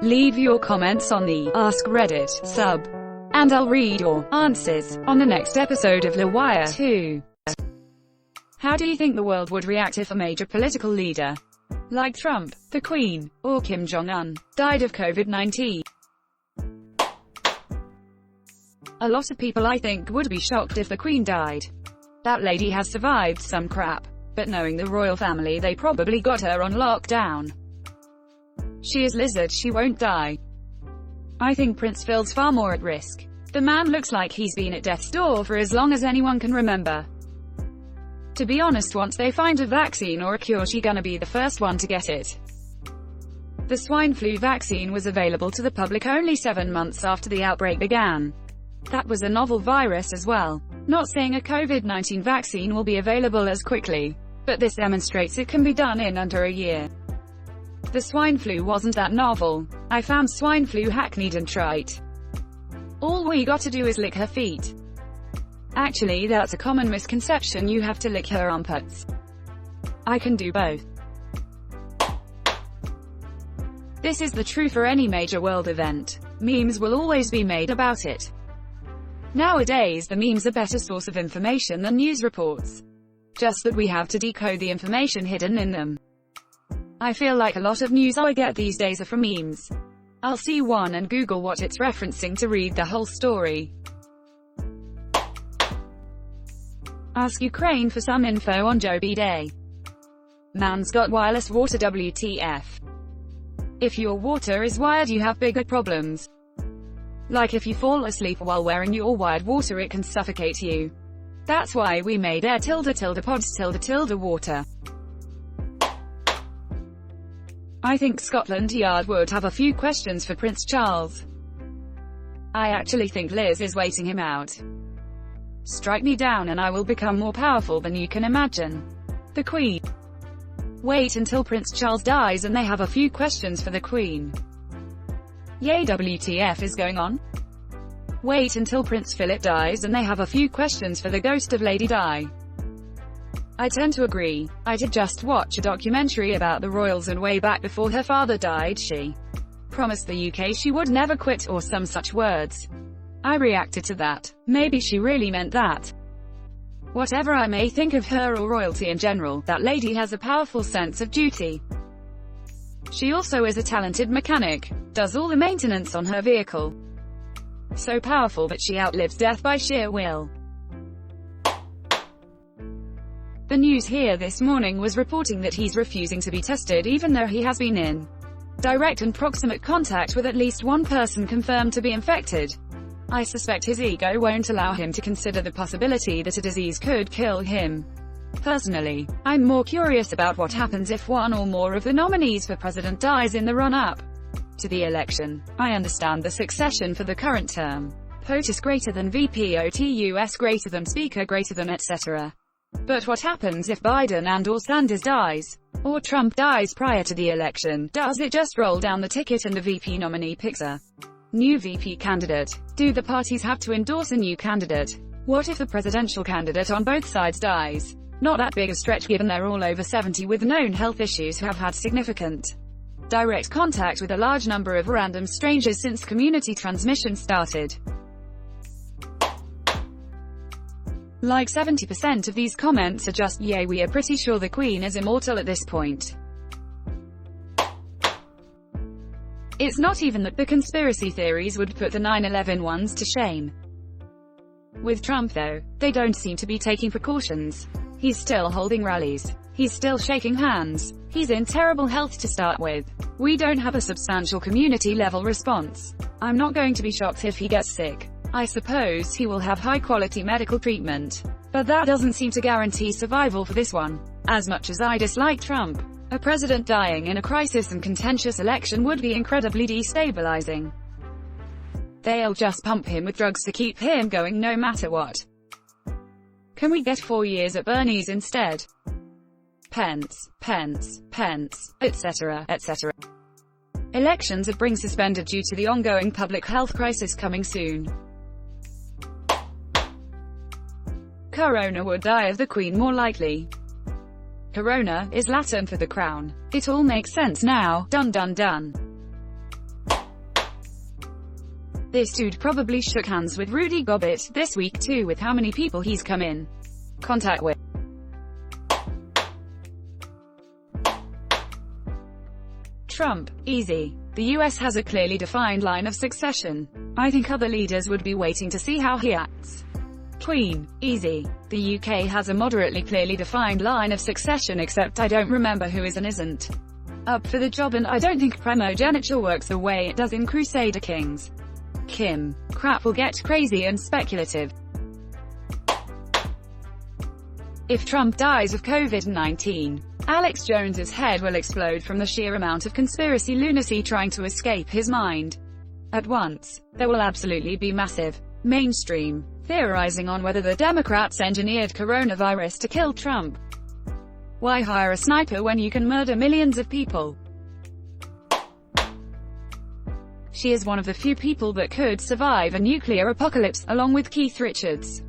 Leave your comments on the Ask Reddit sub, and I'll read your answers on the next episode of LWIAR 2. How do you think the world would react if a major political leader, like Trump, the Queen, or Kim Jong-un, died of COVID-19? A lot of people, I think, would be shocked if the Queen died. That lady has survived some crap, but knowing the royal family, they probably got her on lockdown. She is lizard, she won't die. I think Prince Phil's far more at risk. The man looks like he's been at death's door for as long as anyone can remember. To be honest, once they find a vaccine or a cure, she's gonna be the first one to get it. The swine flu vaccine was available to the public only 7 months after the outbreak began. That was a novel virus as well. Not saying a COVID-19 vaccine will be available as quickly, but this demonstrates it can be done in under a year. The swine flu wasn't that novel. I found swine flu hackneyed and trite. All we got to do is lick her feet. Actually, that's a common misconception, you have to lick her armpits. I can do both. This is the truth for any major world event. Memes will always be made about it. Nowadays, the memes are a better source of information than news reports. Just that we have to decode the information hidden in them. I feel like a lot of news I get these days are from memes. I'll see one and Google what it's referencing to read the whole story. Ask Ukraine for some info on Joe Biden. Man's got wireless water, WTF. If your water is wired, you have bigger problems. Like if you fall asleep while wearing your wired water, it can suffocate you. That's why we made air pods water. I think Scotland Yard would have a few questions for Prince Charles. I actually think Liz is waiting him out. Strike me down and I will become more powerful than you can imagine. The Queen. Wait until Prince Charles dies and they have a few questions for the Queen. Yay, WTF is going on? Wait until Prince Philip dies and they have a few questions for the ghost of Lady Di. I tend to agree. I did just watch a documentary about the royals, and way back before her father died she promised the UK she would never quit, or some such words. I reacted to that. Maybe she really meant that. Whatever I may think of her or royalty in general, that lady has a powerful sense of duty. She also is a talented mechanic, does all the maintenance on her vehicle. So powerful that she outlives death by sheer will. The news here this morning was reporting that he's refusing to be tested even though he has been in direct and proximate contact with at least one person confirmed to be infected. I suspect his ego won't allow him to consider the possibility that a disease could kill him. Personally, I'm more curious about what happens if one or more of the nominees for president dies in the run-up to the election. I understand the succession for the current term. POTUS greater than VP, OTUS greater than Speaker greater than etc. But what happens if Biden and/or Sanders dies? Or Trump dies prior to the election? Does it just roll down the ticket and the VP nominee picks a new VP candidate? Do the parties have to endorse a new candidate? What if the presidential candidate on both sides dies? Not that big a stretch given they're all over 70 with known health issues who have had significant direct contact with a large number of random strangers since community transmission started. Like 70% of these comments are just, yay, we are pretty sure the Queen is immortal at this point. It's not even that the conspiracy theories would put the 9/11 ones to shame. With Trump though, they don't seem to be taking precautions. He's still holding rallies. He's still shaking hands. He's in terrible health to start with. We don't have a substantial community-level response. I'm not going to be shocked if he gets sick. I suppose he will have high-quality medical treatment. But that doesn't seem to guarantee survival for this one. As much as I dislike Trump, a president dying in a crisis and contentious election would be incredibly destabilizing. They'll just pump him with drugs to keep him going no matter what. Can we get 4 years at Bernie's instead? Pence, etc., etc. Elections are being suspended due to the ongoing public health crisis coming soon. Corona would die of the Queen more likely. Corona is Latin for the crown. It all makes sense now. Dun dun dun. This dude probably shook hands with Rudy Gobert this week too, with how many people he's come in contact with. Trump, easy. The US has a clearly defined line of succession. I think other leaders would be waiting to see how he acts. Queen, easy. The UK has a moderately clearly defined line of succession, except I don't remember who is and isn't up for the job, and I don't think primogeniture works the way it does in Crusader Kings. Kim, crap will get crazy and speculative. If Trump dies of COVID-19, Alex Jones's head will explode from the sheer amount of conspiracy lunacy trying to escape his mind at once. There will absolutely be massive mainstream theorizing on whether the Democrats engineered coronavirus to kill Trump. Why hire a sniper when you can murder millions of people? She is one of the few people that could survive a nuclear apocalypse, along with Keith Richards.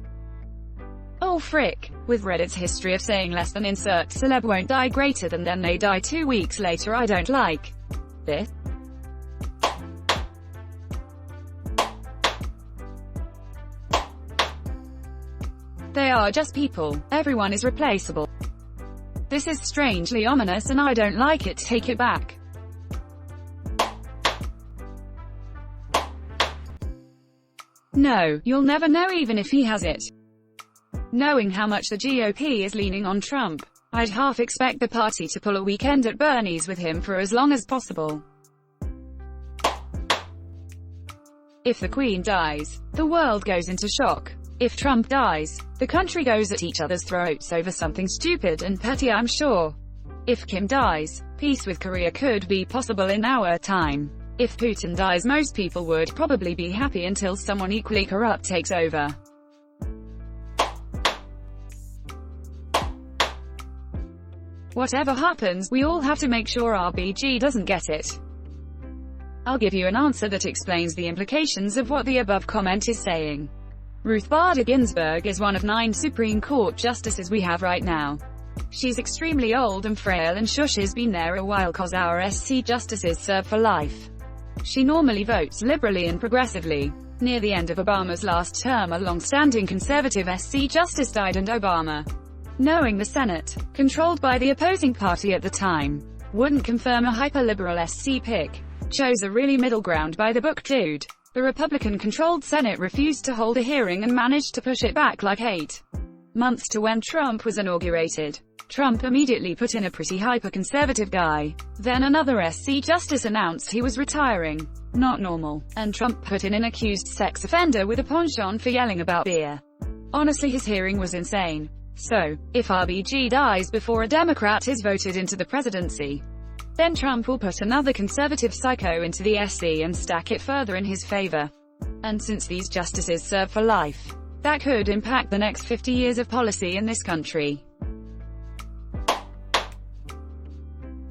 Oh frick, with Reddit's history of saying less than insert celeb won't die greater than then they die 2 weeks later, I don't like this. They are just people. Everyone is replaceable. This is strangely ominous and I don't like it. Take it back. No, you'll never know even if he has it. Knowing how much the GOP is leaning on Trump, I'd half expect the party to pull a weekend at Bernie's with him for as long as possible. If the Queen dies, the world goes into shock. If Trump dies, the country goes at each other's throats over something stupid and petty, I'm sure. If Kim dies, peace with Korea could be possible in our time. If Putin dies, most people would probably be happy until someone equally corrupt takes over. Whatever happens, we all have to make sure RBG doesn't get it. I'll give you an answer that explains the implications of what the above comment is saying. Ruth Bader Ginsburg is one of 9 Supreme Court justices we have right now. She's extremely old and frail, and shush has been there a while cause our SC justices serve for life. She normally votes liberally and progressively. Near the end of Obama's last term, a long-standing conservative SC justice died, and Obama, knowing the Senate, controlled by the opposing party at the time, wouldn't confirm a hyper-liberal SC pick, chose a really middle ground by the book dude. The Republican-controlled Senate refused to hold a hearing and managed to push it back like 8 months to when Trump was inaugurated. Trump immediately put in a pretty hyper-conservative guy. Then another SC justice announced he was retiring. Not normal. And Trump put in an accused sex offender with a penchant for yelling about beer. Honestly, his hearing was insane. So, if RBG dies before a Democrat is voted into the presidency, then Trump will put another conservative psycho into the SC and stack it further in his favor. And since these justices serve for life, that could impact the next 50 years of policy in this country.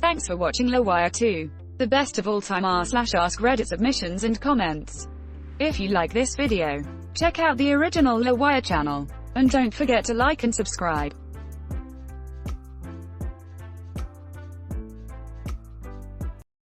Thanks for watching LWIAR 2. The best of all time r/AskReddit submissions and comments. If you like this video, check out the original LWIAR channel. And don't forget to like and subscribe.